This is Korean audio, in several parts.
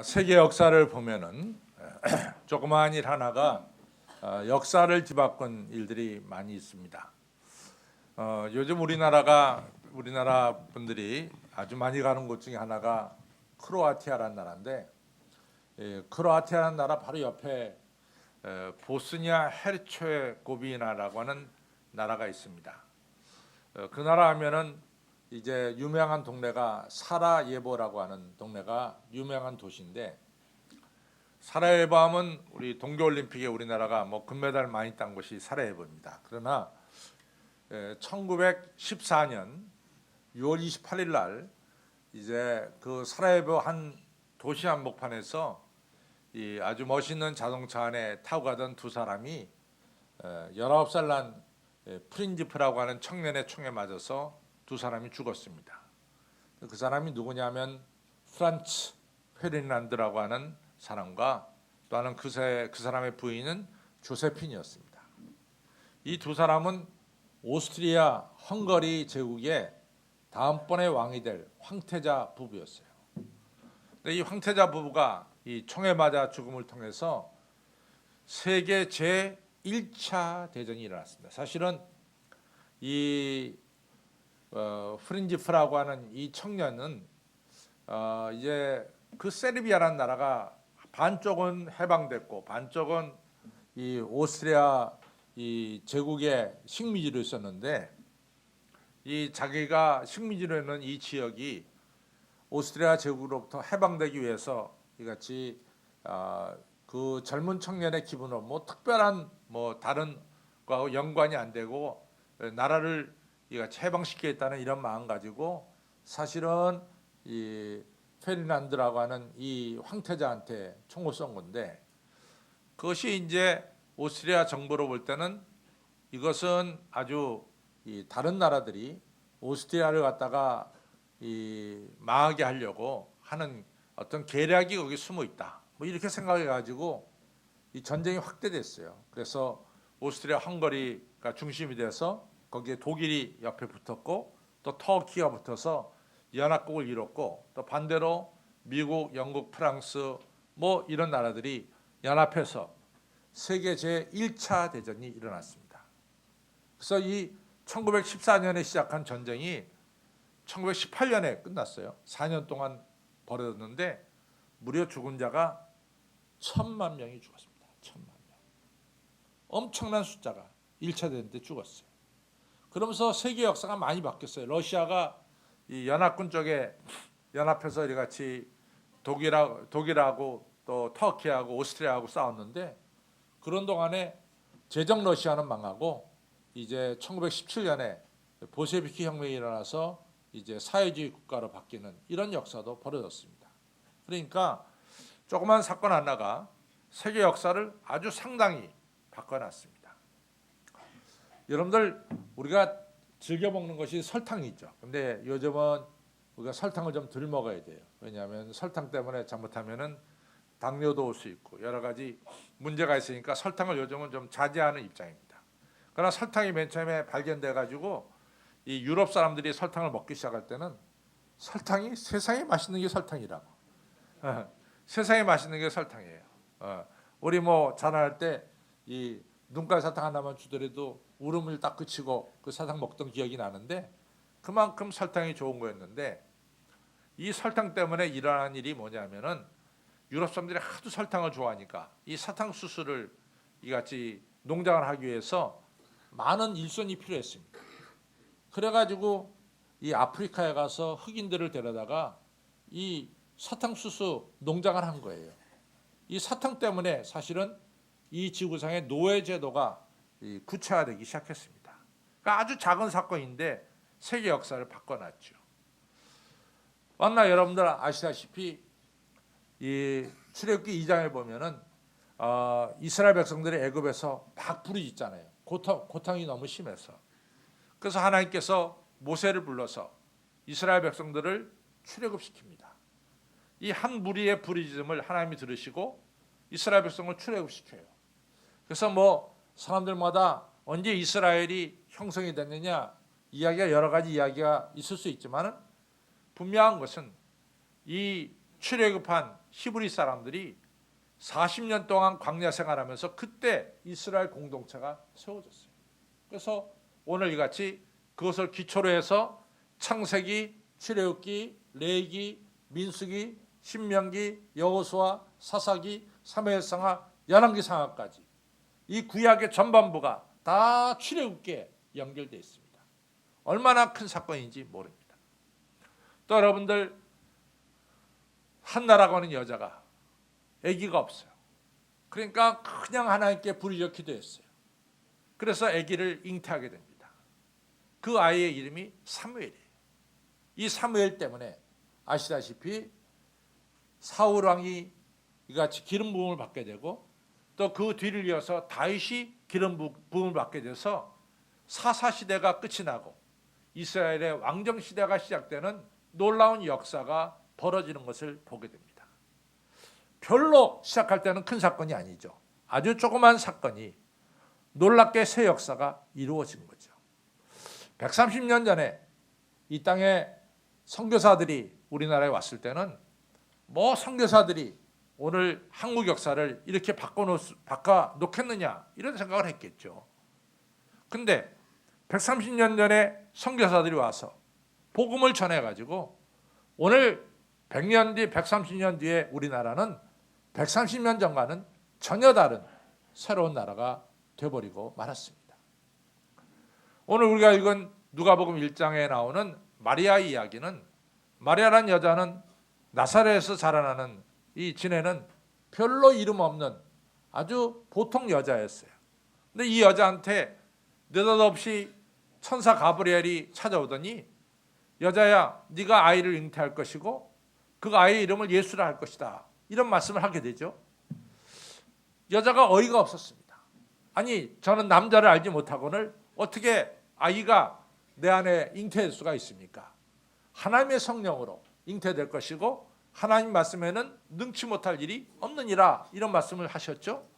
세계 역사를 보면은 조그마한 일 하나가 역사를 뒤바꾼 일들이 많이 있습니다. 요즘 우리나라 분들이 아주 많이 가는 곳 중에 하나가 크로아티아라는 나라인데, 크로아티아라는 나라 바로 옆에 보스니아 헤르체고비나라고 하는 나라가 있습니다. 그 나라 하면은 이제 유명한 동네가 사라예보라고 하는 동네가 유명한 도시인데, 사라예보 하면 우리 동계올림픽에 우리나라가 뭐 금메달 많이 딴 곳이 사라예보입니다. 그러나 1914년 6월 28일 날 이제 그 사라예보 한 도시 한복판에서 이 아주 멋있는 자동차 안에 타고 가던 두 사람이 19살 난 프린지프라고 하는 청년의 총에 맞아서 두 사람이 죽었습니다. 그 사람이 누구냐면 프란츠 페르디난드라고 하는 사람과 또 하는 그 사람의 부인은 조세핀이었습니다. 이 두 사람은 오스트리아 헝가리 제국의 다음번에 왕이 될 황태자 부부였어요. 근데 이 황태자 부부가 이 총에 맞아 죽음을 통해서 세계 제1차 대전이 일어났습니다. 사실은 이 프린지프라고 하는 이 청년은 이제 그 세르비아라는 나라가 반쪽은 해방됐고 반쪽은 이 오스트리아 이 제국의 식민지로 있었는데, 이 자기가 식민지로 있는 이 지역이 오스트리아 제국으로부터 해방되기 위해서 이같이 그 젊은 청년의 기분으로 뭐 특별한 뭐 다른 거하고 연관이 안 되고 나라를 이같이 해방시키겠다는 이런 마음 가지고 사실은 이 페르디난드라고 하는 이 황태자한테 총을 쏜 건데, 그것이 이제 오스트리아 정부로 볼 때는 이것은 아주 이 다른 나라들이 오스트리아를 갖다가 이 망하게 하려고 하는 어떤 계략이 거기 숨어 있다, 뭐 이렇게 생각해 가지고 이 전쟁이 확대됐어요. 그래서 오스트리아 헝가리가 중심이 돼서 거기에 독일이 옆에 붙었고 또 터키가 붙어서 연합국을 이뤘고, 또 반대로 미국, 영국, 프랑스 뭐 이런 나라들이 연합해서 세계 제1차 대전이 일어났습니다. 그래서 이 1914년에 시작한 전쟁이 1918년에 끝났어요. 4년 동안 벌어졌는데 무려 죽은 자가 1,000만 명이 죽었습니다. 1,000만 명. 엄청난 숫자가 1차 대전 때 죽었어요. 그러면서 세계 역사가 많이 바뀌었어요. 러시아가 이 연합군 쪽에 연합해서 이같이 독일하고 또 터키하고 오스트리아하고 싸웠는데, 그런 동안에 제정 러시아는 망하고 이제 1917년에 볼셰비키 혁명이 일어나서 이제 사회주의 국가로 바뀌는 이런 역사도 벌어졌습니다. 그러니까 조그만 사건 하나가 세계 역사를 아주 상당히 바꿔놨습니다. 여러분들, 우리가 즐겨 먹는 것이 설탕이죠. 근데 요즘은 우리가 설탕을 좀 덜 먹어야 돼요. 왜냐하면 설탕 때문에 잘못하면은 당뇨도 올 수 있고 여러 가지 문제가 있으니까 설탕을 요즘은 좀 자제하는 입장입니다. 그러나 설탕이 맨 처음에 발견돼 가지고 이 유럽 사람들이 설탕을 먹기 시작할 때는 설탕이 세상에 맛있는 게 설탕이라고. 세상에 맛있는 게 설탕이에요. 우리 뭐 자라날 때 이 눈깔 사탕 하나만 주더라도 울음을 딱 그치고 그 사탕 먹던 기억이 나는데, 그만큼 설탕이 좋은 거였는데, 이 설탕 때문에 일어난 일이 뭐냐면은 유럽 사람들이 하도 설탕을 좋아하니까 이 사탕수수를 이같이 농장을 하기 위해서 많은 일손이 필요했습니다. 그래가지고 이 아프리카에 가서 흑인들을 데려다가 이 사탕수수 농장을 한 거예요. 이 사탕 때문에 사실은 이 지구상의 노예 제도가 구체화되기 시작했습니다. 그러니까 아주 작은 사건인데 세계 역사를 바꿔놨죠. 만나 여러분들 아시다시피 이 출애굽기 2장에 보면은 이스라엘 백성들이 애굽에서 막 부르짖잖아요. 고통이 너무 심해서. 그래서 하나님께서 모세를 불러서 이스라엘 백성들을 출애굽시킵니다. 이 한 무리의 부르짖음을 하나님이 들으시고 이스라엘 백성을 출애굽시켜요. 그래서 뭐 사람들마다 언제 이스라엘이 형성이 됐느냐 이야기가 여러 가지 이야기가 있을 수 있지만은 분명한 것은 이 출애굽한 히브리 사람들이 40년 동안 광야 생활하면서 그때 이스라엘 공동체가 세워졌어요. 그래서 오늘 이같이 그것을 기초로 해서 창세기, 출애굽기, 레위기, 민수기, 신명기, 여호수아, 사사기, 사무엘상하, 열왕기상하까지 이 구약의 전반부가 다 출애굽기에 연결되어 있습니다. 얼마나 큰 사건인지 모릅니다. 또 여러분들, 한나라고 하는 여자가 아기가 없어요. 그러니까 그냥 하나님께 부르짖어 기도했어요. 그래서 아기를 잉태하게 됩니다. 그 아이의 이름이 사무엘이에요. 이 사무엘 때문에 아시다시피 사울 왕이 이같이 기름 부음을 받게 되고 또 그 뒤를 이어서 다윗이 기름 부음을 받게 돼서 사사 시대가 끝이 나고 이스라엘의 왕정 시대가 시작되는 놀라운 역사가 벌어지는 것을 보게 됩니다. 별로 시작할 때는 큰 사건이 아니죠. 아주 조그만 사건이 놀랍게 새 역사가 이루어진 거죠. 130년 전에 이 땅에 선교사들이 우리나라에 왔을 때는 뭐 선교사들이 오늘 한국 역사를 이렇게 바꿔놓겠느냐 이런 생각을 했겠죠. 근데 130년 전에 선교사들이 와서 복음을 전해가지고 오늘 100년 뒤, 130년 뒤에 우리나라는 130년 전과는 전혀 다른 새로운 나라가 되어버리고 말았습니다. 오늘 우리가 읽은 누가복음 1장에 나오는 마리아 이야기는, 마리아라는 여자는 나사렛에서 자라나는 이 지내는 별로 이름 없는 아주 보통 여자였어요. 근데 이 여자한테 느닷없이 천사 가브리엘이 찾아오더니, 여자야, 네가 아이를 잉태할 것이고 그 아이의 이름을 예수라 할 것이다, 이런 말씀을 하게 되죠. 여자가 어이가 없었습니다. 아니, 저는 남자를 알지 못하고는 어떻게 아이가 내 안에 잉태될 수가 있습니까? 하나님의 성령으로 잉태될 것이고 하나님 말씀에는 능치 못할 일이 없느니라, 이런 말씀을 하셨죠.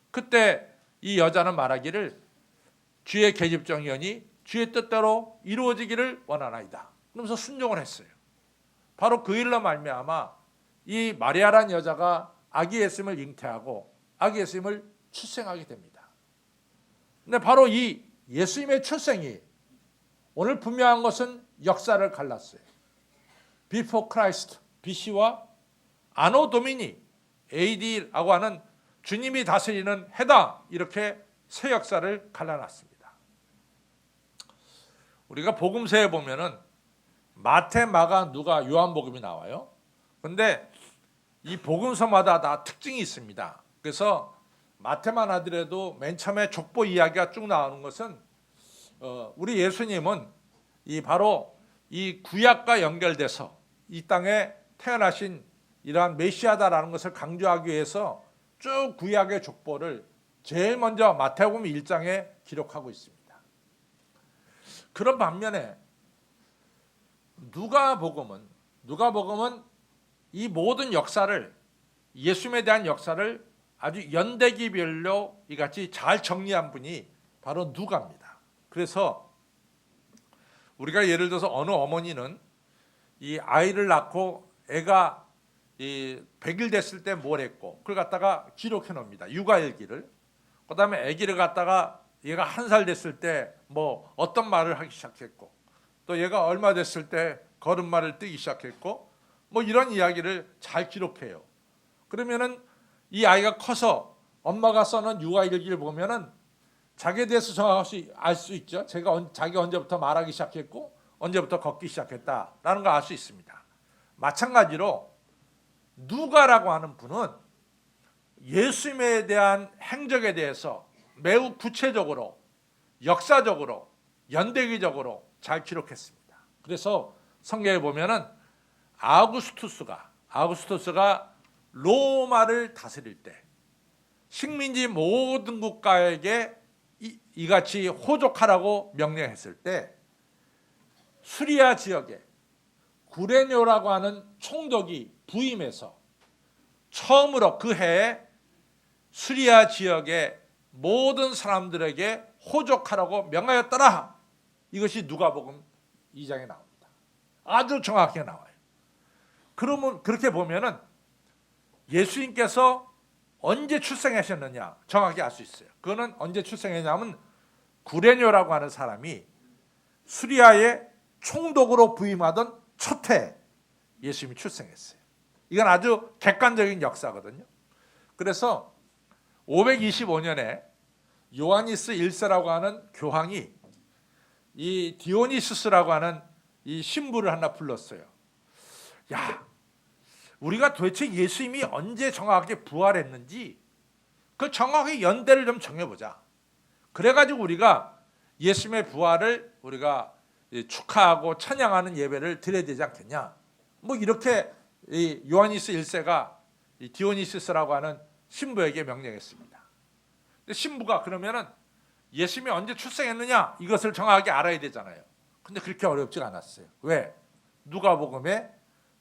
그때 이 여자는 말하기를 주의 계집종이오니 주의 뜻대로 이루어지기를 원하나이다, 그러면서 순종을 했어요. 바로 그 일로 말미암아 이 마리아라는 여자가 아기 예수님을 잉태하고 아기 예수님을 출생하게 됩니다. 근데 바로 이 예수님의 출생이 오늘 분명한 것은 역사를 갈랐어요. Before Christ, BC와 아노 도미니, AD라고 하는 주님이 다스리는 해다, 이렇게 새 역사를 갈라놨습니다. 우리가 복음서에 보면은 마태, 마가, 누가, 요한복음이 나와요. 그런데 이 복음서마다 다 특징이 있습니다. 그래서 마태만 하더라도 맨 처음에 족보 이야기가 쭉 나오는 것은 우리 예수님은 바로 이 구약과 연결돼서 이 땅에 태어나신 이러한 메시아다라는 것을 강조하기 위해서 쭉 구약의 족보를 제일 먼저 마태복음 1장에 기록하고 있습니다. 그런 반면에 누가복음은 이 모든 역사를, 예수님에 대한 역사를 아주 연대기별로 이같이 잘 정리한 분이 바로 누가입니다. 그래서 우리가 예를 들어서 어느 어머니는 이 아이를 낳고 애가 100일 됐을 때 뭘 했고 그걸 갖다가 기록해 놓습니다. 육아일기를. 그 다음에 아기를 갖다가 얘가 1살 됐을 때 뭐 어떤 말을 하기 시작했고, 또 얘가 얼마 됐을 때 걸음마를 뛰기 시작했고, 뭐 이런 이야기를 잘 기록해요. 그러면은 이 아이가 커서 엄마가 써놓은 육아일기를 보면은 자기에 대해서 정확히 알 수 있죠. 자기가 언제부터 말하기 시작했고 언제부터 걷기 시작했다라는 걸 알 수 있습니다. 마찬가지로 누가라고 하는 분은 예수님에 대한 행적에 대해서 매우 구체적으로, 역사적으로, 연대기적으로 잘 기록했습니다. 그래서 성경에 보면은 아우구스투스가 로마를 다스릴 때 식민지 모든 국가에게 이같이 호족하라고 명령했을 때 수리아 지역에 구레뇨라고 하는 총독이 부임해서 처음으로 그 해에 수리아 지역의 모든 사람들에게 호족하라고 명하였더라. 이것이 누가복음 2장에 나옵니다. 아주 정확하게 나와요. 그러면 그렇게 보면은 예수님께서 언제 출생하셨느냐 정확히 알 수 있어요. 그거는 언제 출생했냐면 구레뇨라고 하는 사람이 수리아의 총독으로 부임하던 첫 해 예수님이 출생했어요. 이건 아주 객관적인 역사거든요. 그래서 525년에 요하니스 1세라고 하는 교황이 이 디오니수스라고 하는 이 신부를 하나 불렀어요. 야, 우리가 도대체 예수님이 언제 정확하게 부활했는지 그 정확히 연대를 좀 정해보자. 그래가지고 우리가 예수님의 부활을 우리가 축하하고 찬양하는 예배를 드려야 되지 않겠냐. 뭐 이렇게 이 요하니스 1세가 이 디오니시스라고 하는 신부에게 명령했습니다. 근데 신부가 그러면은 예수님이 언제 출생했느냐 이것을 정확하게 알아야 되잖아요. 근데 그렇게 어렵지 않았어요. 왜? 누가복음에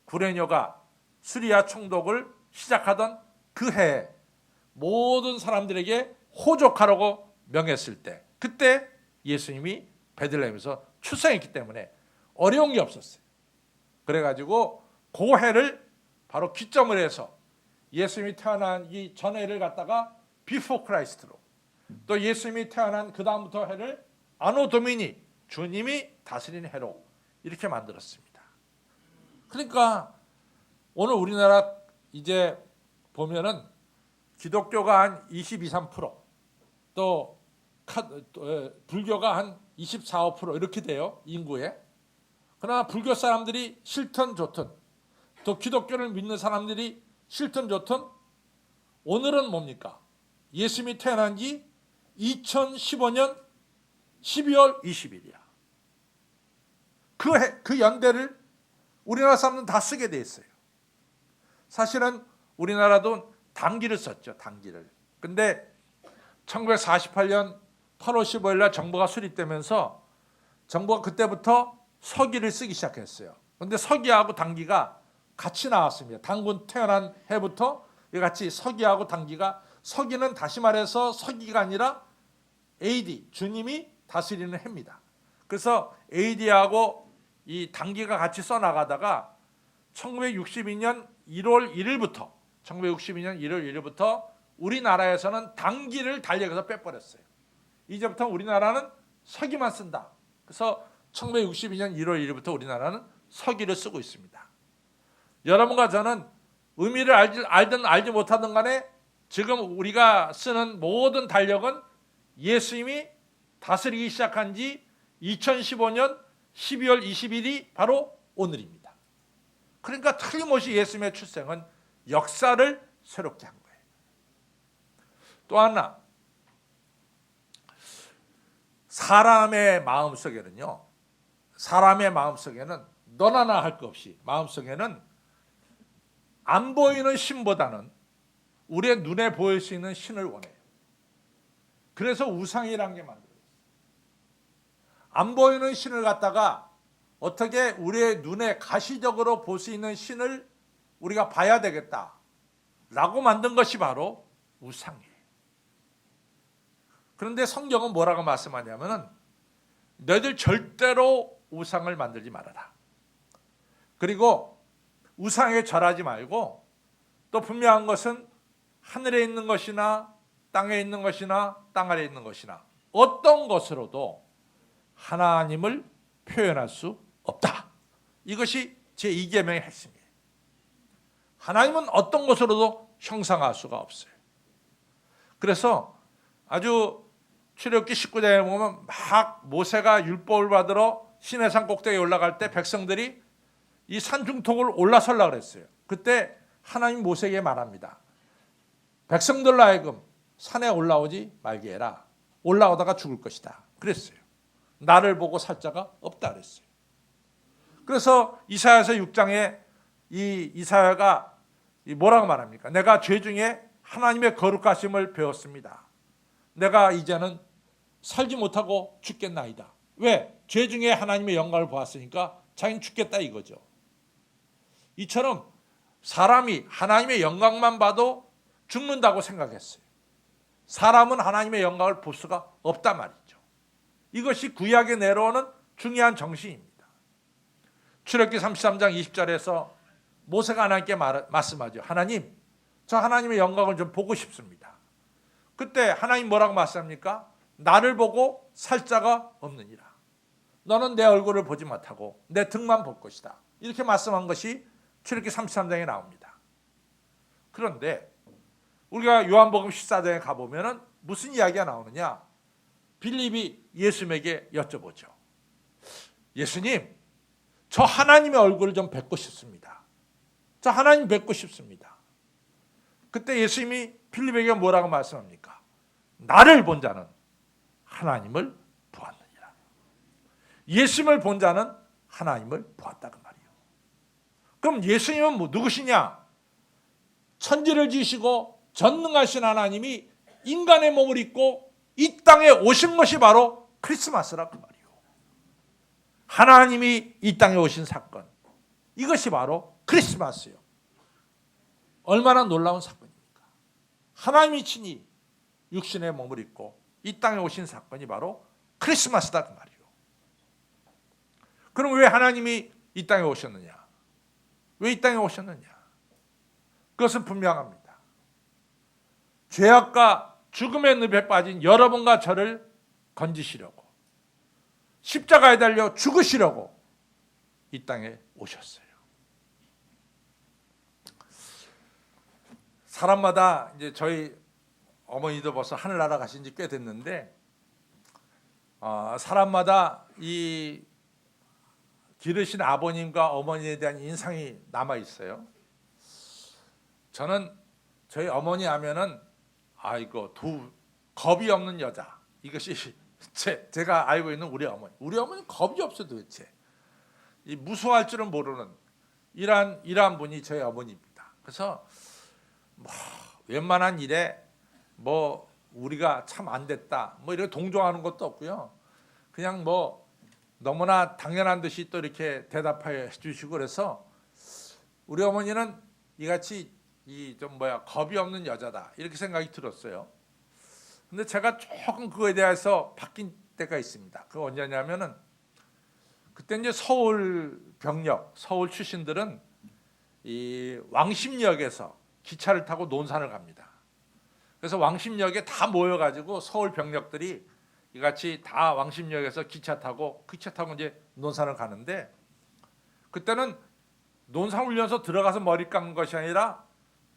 구레뇨가 수리아 총독을 시작하던 그 해에 모든 사람들에게 호족하라고 명했을 때 그때 예수님이 베들레헴에서 출생했기 때문에 어려운 게 없었어요. 그래가지고 그 해를 바로 기점을 해서 예수님이 태어난 이 전해를 갖다가 비포 크라이스트로 또 예수님이 태어난 그 다음부터 해를 아노 도미니 주님이 다스리는 해로 이렇게 만들었습니다. 그러니까 오늘 우리나라 이제 보면은 기독교가 한 22, 3%, 또 불교가 한 24, 5% 이렇게 돼요. 인구에. 그러나 불교 사람들이 싫든 좋든 또 기독교를 믿는 사람들이 싫든 좋든 오늘은 뭡니까? 예수님이 태어난 지 2015년 12월 20일이야. 그 연대를 우리나라 사람들은 다 쓰게 돼 있어요. 사실은 우리나라도 당기를 썼죠. 당기를. 근데 1948년 8월 15일 날 정부가 수립되면서 정부가 그때부터 서기를 쓰기 시작했어요. 그런데 서기하고 당기가 같이 나왔습니다. 단군 태어난 해부터 같이 서기하고 당기가 서기는 다시 말해서 서기가 아니라 AD 주님이 다스리는 해입니다. 그래서 AD하고 이 당기가 같이 써나가다가 1962년 1월 1일부터 우리나라에서는 당기를 달력에서 빼버렸어요. 이제부터 우리나라는 서기만 쓴다. 그래서 1962년 1월 1일부터 우리나라는 서기를 쓰고 있습니다. 여러분과 저는 의미를 알든 알지 못하든 간에 지금 우리가 쓰는 모든 달력은 예수님이 다스리기 시작한 지 2015년 12월 20일이 바로 오늘입니다. 그러니까 틀림없이 예수님의 출생은 역사를 새롭게 한 거예요. 또 하나, 사람의 마음속에는 너나 나 할 것 없이 마음속에는 안 보이는 신보다는 우리의 눈에 보일 수 있는 신을 원해요. 그래서 우상이라는 게 만들어졌어요. 안 보이는 신을 갖다가 어떻게 우리의 눈에 가시적으로 볼 수 있는 신을 우리가 봐야 되겠다라고 만든 것이 바로 우상이에요. 그런데 성경은 뭐라고 말씀하냐면은 너희들 절대로 우상을 만들지 말아라. 그리고 우상에 절하지 말고 또 분명한 것은 하늘에 있는 것이나 땅에 있는 것이나 땅 아래에 있는 것이나 어떤 것으로도 하나님을 표현할 수 없다. 이것이 제2계명의 핵심이에요. 하나님은 어떤 것으로도 형상할 수가 없어요. 그래서 아주 출애굽기 19장에 보면 막 모세가 율법을 받으러 시내산 꼭대기에 올라갈 때 백성들이 이 산중턱을 올라서려고 그랬어요. 그때 하나님 모세에게 말합니다. 백성들로 하여금 산에 올라오지 말게 해라. 올라오다가 죽을 것이다. 그랬어요. 나를 보고 살 자가 없다 그랬어요. 그래서 이사야서 6장에 이 이사야가 뭐라고 말합니까? 내가 죄 중에 하나님의 거룩하심을 배웠습니다. 내가 이제는 살지 못하고 죽겠나이다. 왜? 죄 중에 하나님의 영광을 보았으니까 자기는 죽겠다 이거죠. 이처럼 사람이 하나님의 영광만 봐도 죽는다고 생각했어요. 사람은 하나님의 영광을 볼 수가 없단 말이죠. 이것이 구약에 내려오는 중요한 정신입니다. 출애굽기 33장 20절에서 모세가 하나님께 말씀하죠. 하나님, 저 하나님의 영광을 좀 보고 싶습니다. 그때 하나님 뭐라고 말씀합니까? 나를 보고 살 자가 없느니라. 너는 내 얼굴을 보지 못하고 내 등만 볼 것이다. 이렇게 말씀한 것이 출애굽기 33장에 나옵니다. 그런데 우리가 요한복음 14장에 가보면 무슨 이야기가 나오느냐? 빌립이 예수님에게 여쭤보죠. 예수님, 저 하나님의 얼굴을 좀 뵙고 싶습니다. 저 하나님 뵙고 싶습니다. 그때 예수님이 빌립에게 뭐라고 말씀합니까? 나를 본 자는 하나님을 보았느니라. 예수님을 본 자는 하나님을 보았다 그 말이에요. 그럼 예수님은 누구시냐? 천지를 지으시고 전능하신 하나님이 인간의 몸을 입고 이 땅에 오신 것이 바로 크리스마스라 그 말이에요. 하나님이 이 땅에 오신 사건, 이것이 바로 크리스마스예요. 얼마나 놀라운 사건입니까? 하나님이 친히 육신의 몸을 입고 이 땅에 오신 사건이 바로 크리스마스다 그 말이에요. 그럼 왜 하나님이 이 땅에 오셨느냐? 왜 이 땅에 오셨느냐? 그것은 분명합니다. 죄악과 죽음의 늪에 빠진 여러분과 저를 건지시려고, 십자가에 달려 죽으시려고 이 땅에 오셨어요. 사람마다 이제 저희 어머니도 벌써 하늘나라 가신 지 꽤 됐는데 사람마다 이 기르신 아버님과 어머니에 대한 인상이 남아 있어요. 저는 저희 어머니 하면은 아이고 겁이 없는 여자, 이것이 제가 알고 있는 우리 어머니. 우리 어머니 겁이 없어 도대체. 이 무서워할 줄은 모르는 이러한 분이 저희 어머니입니다. 그래서 웬만한 일에 우리가 참 안 됐다 이렇게 동정하는 것도 없고요. 그냥 너무나 당연한 듯이 또 이렇게 대답해 주시고, 그래서 우리 어머니는 이같이 겁이 없는 여자다 이렇게 생각이 들었어요. 근데 제가 조금 그거에 대해서 바뀐 때가 있습니다. 그거 언제냐면은 그때 이제 서울 출신들은 이 왕십역에서 기차를 타고 논산을 갑니다. 그래서 왕십역에 다 모여가지고 서울 병력들이 이같이 다 왕십역에서 기차 타고 이제 논산을 가는데, 그때는 논산 훈련소 들어가서 머리 깎는 것이 아니라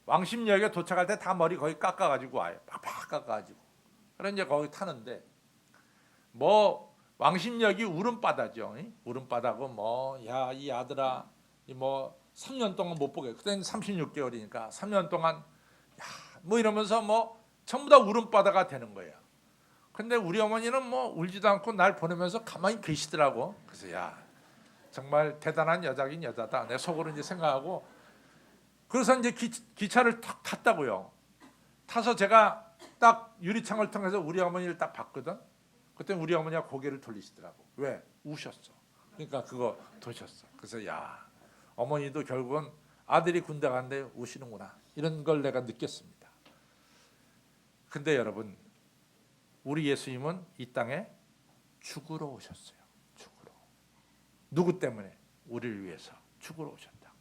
왕십역에 도착할 때 다 머리 거의 깎아가지고 와요. 팍팍 깎아가지고. 그래서 이제 거기 타는데 왕십역이 울음바다죠. 울음바다고 야 이 아들아 3년 동안 못 보게. 그때는 36개월이니까 3년 동안 이러면서 전부 다 울음바다가 되는 거예요. 근데 우리 어머니는 울지도 않고 날 보내면서 가만히 계시더라고. 그래서 야 정말 대단한 여자긴 여자다 내 속으로 이제 생각하고, 그래서 이제 기차를 탁 탔다고요. 타서 제가 딱 유리창을 통해서 우리 어머니를 딱 봤거든. 그때 우리 어머니가 고개를 돌리시더라고. 왜? 우셨어. 그러니까 그거 도셨어. 그래서 야 어머니도 결국은 아들이 군대 갔는데 우시는구나, 이런 걸 내가 느꼈습니다. 근데 여러분, 우리 예수님은 이 땅에 죽으러 오셨어요. 죽으러. 누구 때문에? 우리를 위해서 죽으러 오셨다고.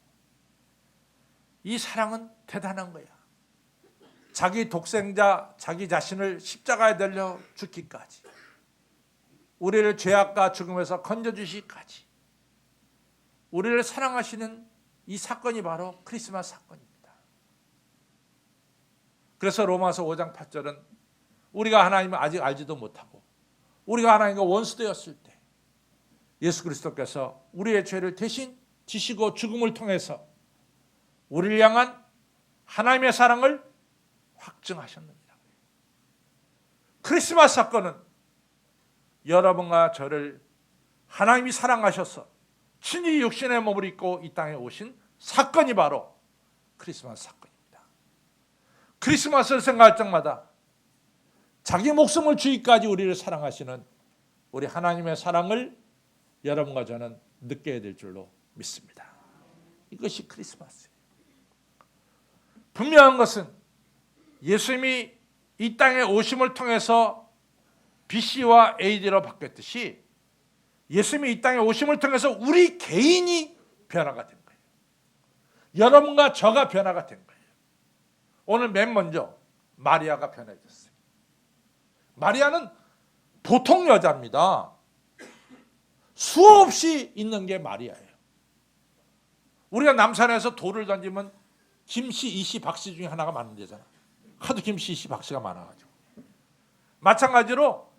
이 사랑은 대단한 거야. 자기 독생자, 자기 자신을 십자가에 달려 죽기까지, 우리를 죄악과 죽음에서 건져주시기까지 우리를 사랑하시는 이 사건이 바로 크리스마스 사건입니다. 그래서 로마서 5장 8절은 우리가 하나님을 아직 알지도 못하고 우리가 하나님과 원수되었을 때 예수 그리스도께서 우리의 죄를 대신 지시고 죽음을 통해서 우리를 향한 하나님의 사랑을 확증하셨느니라. 크리스마스 사건은 여러분과 저를 하나님이 사랑하셔서 친히 육신의 몸을 입고 이 땅에 오신 사건이 바로 크리스마스 사건입니다. 크리스마스를 생각할 적마다 자기 목숨을 주기까지 우리를 사랑하시는 우리 하나님의 사랑을 여러분과 저는 느껴야 될 줄로 믿습니다. 이것이 크리스마스예요. 분명한 것은 예수님이 이 땅에 오심을 통해서 BC와 AD로 바뀌었듯이 예수님이 이 땅에 오심을 통해서 우리 개인이 변화가 된 거예요. 여러분과 저가 변화가 된 거예요. 오늘 맨 먼저 마리아가 변해졌어요. 마리아는 보통 여자입니다. 수없이 있는 게 마리아예요. 우리가 남산에서 돌을 던지면 김씨, 이씨, 박씨 중에 하나가 맞는 데잖아. 하도 김씨, 이씨, 박씨가 많아가지고. 마찬가지로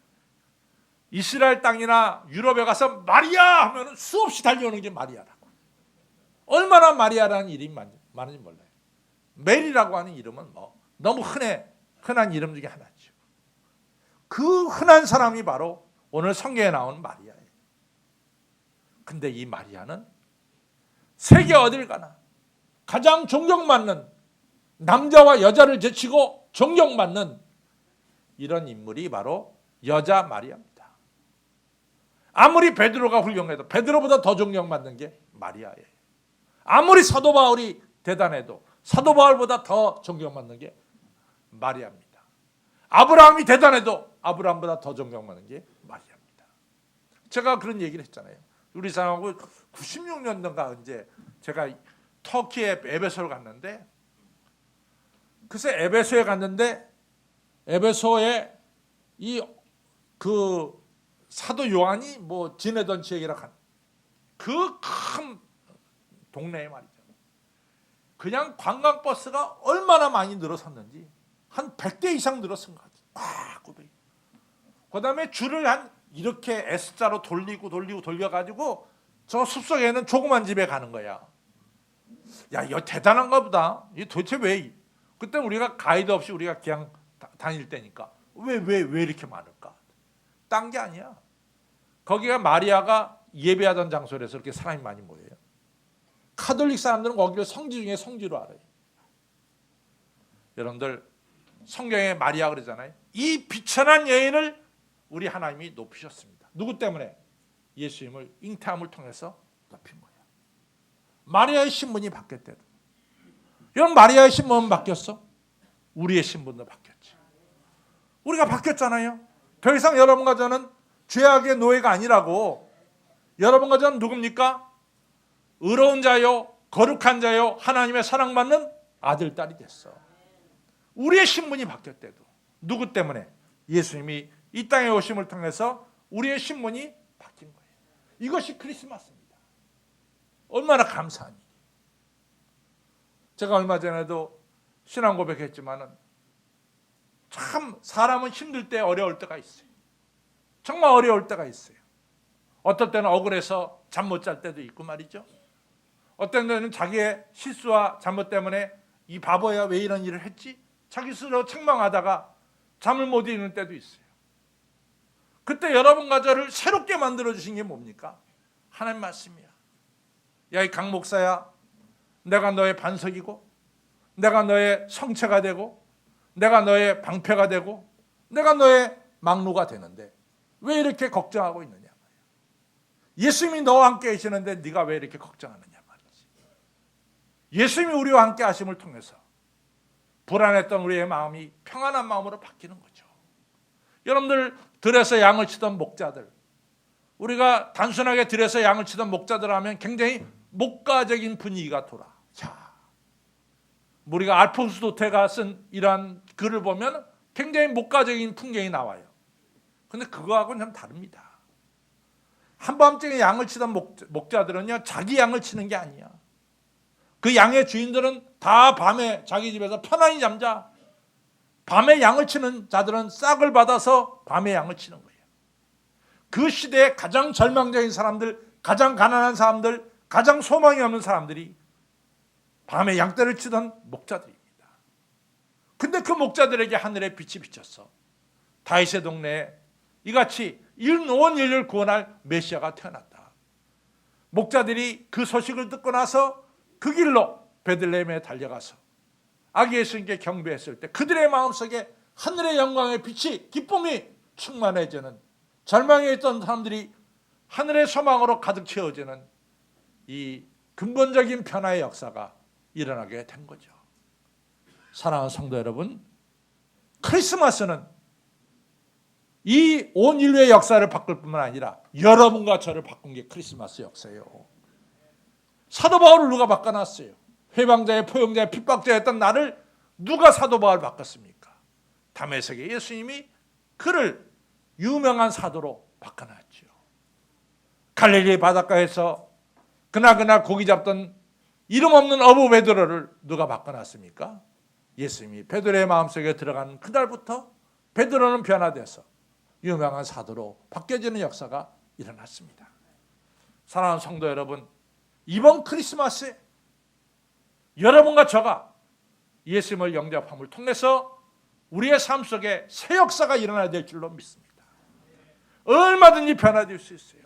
이스라엘 땅이나 유럽에 가서 마리아 하면 수없이 달려오는 게 마리아라고. 얼마나 마리아라는 이름이 많은지 몰라요. 메리라고 하는 이름은 너무 흔한 이름 중에 하나죠. 그 흔한 사람이 바로 오늘 성경에 나오는 마리아예요. 근데 이 마리아는 세계 어딜 가나 가장 존경받는, 남자와 여자를 제치고 존경받는 이런 인물이 바로 여자 마리아입니다. 아무리 베드로가 훌륭해도 베드로보다 더 존경받는 게 마리아예요. 아무리 사도 바울이 대단해도 사도 바울보다 더 존경받는 게 마리아입니다. 아브라함이 대단해도 아브라함보다 더 존경받는 게 마리아입니다. 제가 그런 얘기를 했잖아요. 우리 사람하고 96년도인가 언제 제가 터키에 에베소를 갔는데, 글쎄 에베소에 갔는데 에베소에 그 사도 요한이 지내던 지역이라 한 그 큰 동네에 말이죠. 그냥 관광버스가 얼마나 많이 늘어섰는지 한 100대 이상 늘어선 것 같아요. 그 다음에 줄을 이렇게 S자로 돌려가지고 저 숲속에는 조그만 집에 가는 거야. 야, 이거 대단한가 보다. 이게 도대체 왜? 그때 우리가 가이드 없이 우리가 그냥 다닐 때니까 왜 이렇게 많을까? 딴 게 아니야. 거기가 마리아가 예배하던 장소라서 이렇게 사람이 많이 모여요. 카톨릭 사람들은 거기를 성지 중에 성지로 알아요. 여러분들 성경에 마리아 그러잖아요. 이 비천한 여인을 우리 하나님이 높이셨습니다. 누구 때문에? 예수님을 잉태함을 통해서 높인 거예요. 마리아의 신분이 바뀌었대도. 여러분 마리아의 신분은 바뀌었어? 우리의 신분도 바뀌었지. 우리가 바뀌었잖아요. 더 이상 여러분과 저는 죄악의 노예가 아니라고. 여러분과 저는 누굽니까? 의로운 자요, 거룩한 자요, 하나님의 사랑받는 아들, 딸이 됐어. 우리의 신분이 바뀌었대도. 누구 때문에? 예수님이 이 땅에 오심을 통해서 우리의 신분이 바뀐 거예요. 이것이 크리스마스입니다. 얼마나 감사한 일이에요. 제가 얼마 전에도 신앙 고백했지만은 참 사람은 힘들 때 어려울 때가 있어요. 정말 어려울 때가 있어요. 어떨 때는 억울해서 잠 못 잘 때도 있고 말이죠. 어떤 때는 자기의 실수와 잘못 때문에 이 바보야 왜 이런 일을 했지? 자기 스스로 책망하다가 잠을 못 이루는 때도 있어요. 그때 여러분과 저를 새롭게 만들어주신 게 뭡니까? 하나님 말씀이야. 야, 이 강 목사야, 내가 너의 반석이고 내가 너의 성체가 되고 내가 너의 방패가 되고 내가 너의 막루가 되는데 왜 이렇게 걱정하고 있느냐 말이야. 예수님이 너와 함께 계시는데 네가 왜 이렇게 걱정하느냐 말이지. 예수님이 우리와 함께 하심을 통해서 불안했던 우리의 마음이 평안한 마음으로 바뀌는 거죠. 여러분들 들에서 양을 치던 목자들, 우리가 단순하게 들에서 양을 치던 목자들 하면 굉장히 목가적인 분위기가 돌아. 자, 우리가 알폰스 도테가 쓴 이러한 글을 보면 굉장히 목가적인 풍경이 나와요. 근데 그거하고는 좀 다릅니다. 한밤중에 양을 치던 목자들은요, 자기 양을 치는 게 아니야. 그 양의 주인들은 다 밤에 자기 집에서 편안히 잠자. 밤에 양을 치는 자들은 싹을 받아서 밤에 양을 치는 거예요. 그 시대에 가장 절망적인 사람들, 가장 가난한 사람들, 가장 소망이 없는 사람들이 밤에 양떼를 치던 목자들입니다. 근데 그 목자들에게 하늘의 빛이 비쳤어. 다윗의 동네에 이같이 온 인류를 구원할 메시아가 태어났다. 목자들이 그 소식을 듣고 나서 그 길로 베들레헴에 달려가서 아기 예수님께 경배했을 때 그들의 마음속에 하늘의 영광의 빛이, 기쁨이 충만해지는, 절망에 있던 사람들이 하늘의 소망으로 가득 채워지는 이 근본적인 변화의 역사가 일어나게 된 거죠. 사랑하는 성도 여러분, 크리스마스는 이 온 인류의 역사를 바꿀 뿐만 아니라 여러분과 저를 바꾼 게 크리스마스 역사예요. 사도 바울을 누가 바꿔놨어요? 해방자의 포용자의 핍박자였던 나를 누가 사도 바울 바꿨습니까? 다메섹의 예수님이 그를 유명한 사도로 바꿔놨죠. 갈릴리 바닷가에서 그나그나 고기 잡던 이름 없는 어부 베드로를 누가 바꿔놨습니까? 예수님이 베드로의 마음속에 들어간 그날부터 베드로는 변화돼서 유명한 사도로 바뀌어지는 역사가 일어났습니다. 사랑하는 성도 여러분, 이번 크리스마스에 여러분과 저가 예수님을 영접함을 통해서 우리의 삶 속에 새 역사가 일어나야 될 줄로 믿습니다. 얼마든지 변화될 수 있어요.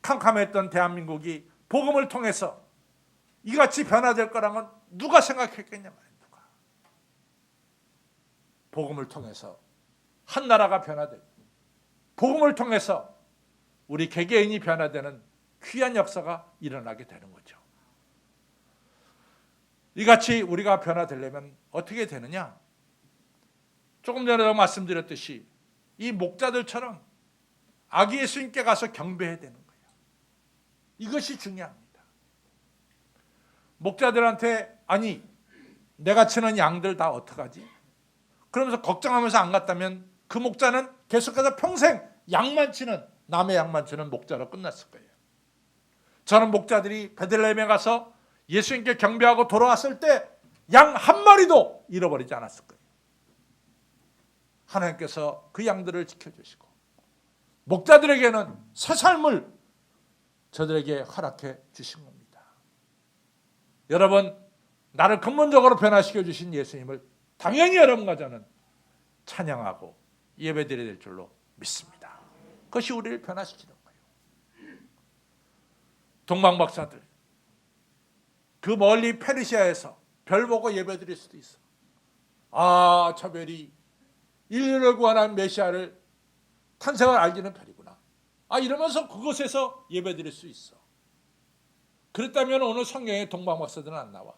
캄캄했던 대한민국이 복음을 통해서 이같이 변화될 거라면 누가 생각했겠냐 말이에요. 누가. 복음을 통해서 한 나라가 변화되고 복음을 통해서 우리 개개인이 변화되는 귀한 역사가 일어나게 되는 거죠. 이같이 우리가 변화되려면 어떻게 되느냐? 조금 전에 말씀드렸듯이 이 목자들처럼 아기 예수님께 가서 경배해야 되는 거예요. 이것이 중요합니다. 목자들한테 아니 내가 치는 양들 다 어떡하지? 그러면서 걱정하면서 안 갔다면 그 목자는 계속해서 평생 양만 치는 남의 양만 치는 목자로 끝났을 거예요. 저는 목자들이 베들레헴에 가서 예수님께 경배하고 돌아왔을 때 양 한 마리도 잃어버리지 않았을 거예요. 하나님께서 그 양들을 지켜주시고 목자들에게는 새 삶을 저들에게 허락해 주신 겁니다. 여러분, 나를 근본적으로 변화시켜 주신 예수님을 당연히 여러분과 저는 찬양하고 예배드려야 될 줄로 믿습니다. 그것이 우리를 변화시키는 거예요. 동방박사들 그 멀리 페르시아에서 별 보고 예배드릴 수도 있어. 아, 저 별이 인류를 구원한 메시아를 탄생을 알기는 별이구나. 아, 이러면서 그곳에서 예배드릴 수 있어. 그랬다면 오늘 성경에 동방박사들은 안 나와.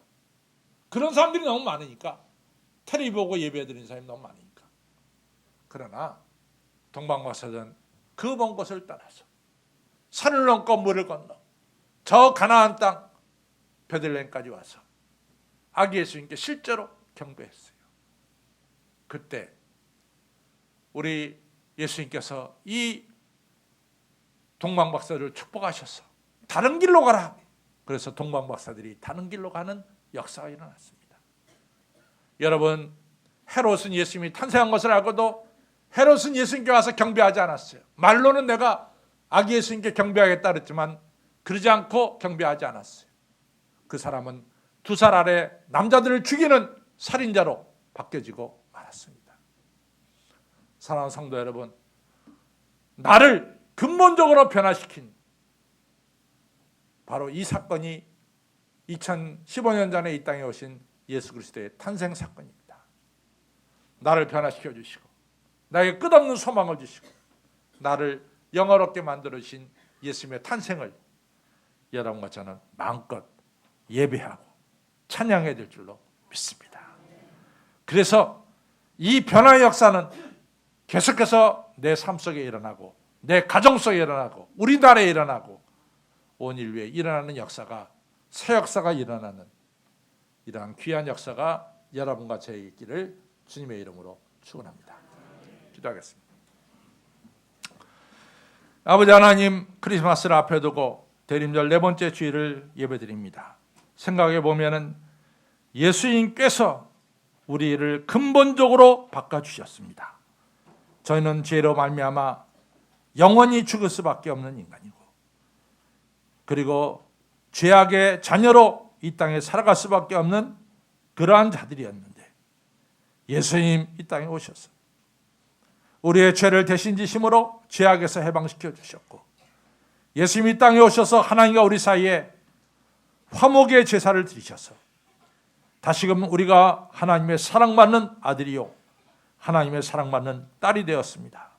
그런 사람들이 너무 많으니까, 텔레비 보고 예배드리는 사람이 너무 많으니까. 그러나 동방박사들은 그 먼 곳을 떠나서 산을 넘고 물을 건너 저 가나안 땅 베들레헴까지 와서 아기 예수님께 실제로 경배했어요. 그때 우리 예수님께서 이 동방박사들을 축복하셔서 다른 길로 가라. 그래서 동방박사들이 다른 길로 가는 역사가 일어났습니다. 여러분, 헤롯은 예수님이 탄생한 것을 알고도 헤롯은 예수님께 와서 경배하지 않았어요. 말로는 내가 아기 예수님께 경배하겠다 그랬지만 그러지 않고 경배하지 않았어요. 그 사람은 2살 아래 남자들을 죽이는 살인자로 바뀌어지고 말았습니다. 사랑하는 성도 여러분, 나를 근본적으로 변화시킨 바로 이 사건이 2015년 전에 이 땅에 오신 예수 그리스도의 탄생 사건입니다. 나를 변화시켜 주시고 나에게 끝없는 소망을 주시고 나를 영화롭게 만들어주신 예수님의 탄생을 여러분과 저는 마음껏 예배하고 찬양해야 될 줄로 믿습니다. 그래서 이 변화의 역사는 계속해서 내 삶 속에 일어나고 내 가정 속에 일어나고 우리나라에 일어나고 온 인류에 일어나는 역사가 새 역사가 일어나는 이러한 귀한 역사가 여러분과 저에게 있기를 주님의 이름으로 축원합니다. 기도하겠습니다. 아버지 하나님, 크리스마스를 앞에 두고 대림절 4번째 주일을 예배드립니다. 생각해 보면은 예수님께서 우리를 근본적으로 바꿔주셨습니다. 저희는 죄로 말미암아 영원히 죽을 수밖에 없는 인간이고 그리고 죄악의 자녀로 이 땅에 살아갈 수밖에 없는 그러한 자들이었는데 예수님 이 땅에 오셔서 우리의 죄를 대신 지심으로 죄악에서 해방시켜 주셨고 예수님이 이 땅에 오셔서 하나님과 우리 사이에 화목의 제사를 드리셔서 다시금 우리가 하나님의 사랑받는 아들이요 하나님의 사랑받는 딸이 되었습니다.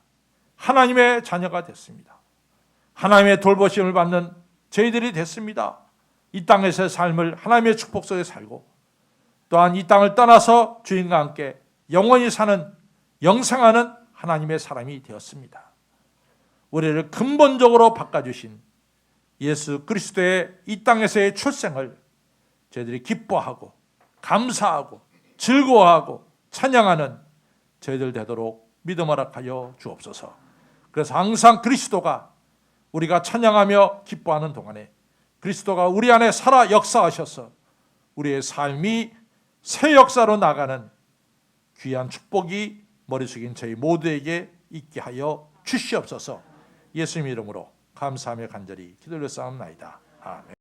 하나님의 자녀가 됐습니다. 하나님의 돌보심을 받는 저희들이 됐습니다. 이 땅에서의 삶을 하나님의 축복 속에 살고 또한 이 땅을 떠나서 주인과 함께 영원히 사는 영생하는 하나님의 사람이 되었습니다. 우리를 근본적으로 바꿔주신 예수 그리스도의 이 땅에서의 출생을 저희들이 기뻐하고 감사하고 즐거워하고 찬양하는 저희들 되도록 믿음 허락하여 주옵소서. 그래서 항상 그리스도가 우리가 찬양하며 기뻐하는 동안에 그리스도가 우리 안에 살아 역사하셔서 우리의 삶이 새 역사로 나가는 귀한 축복이 머리 숙인 저희 모두에게 있게 하여 주시옵소서. 예수님 이름으로 감사하며 간절히 기도를 쌓옵나이다. 아멘.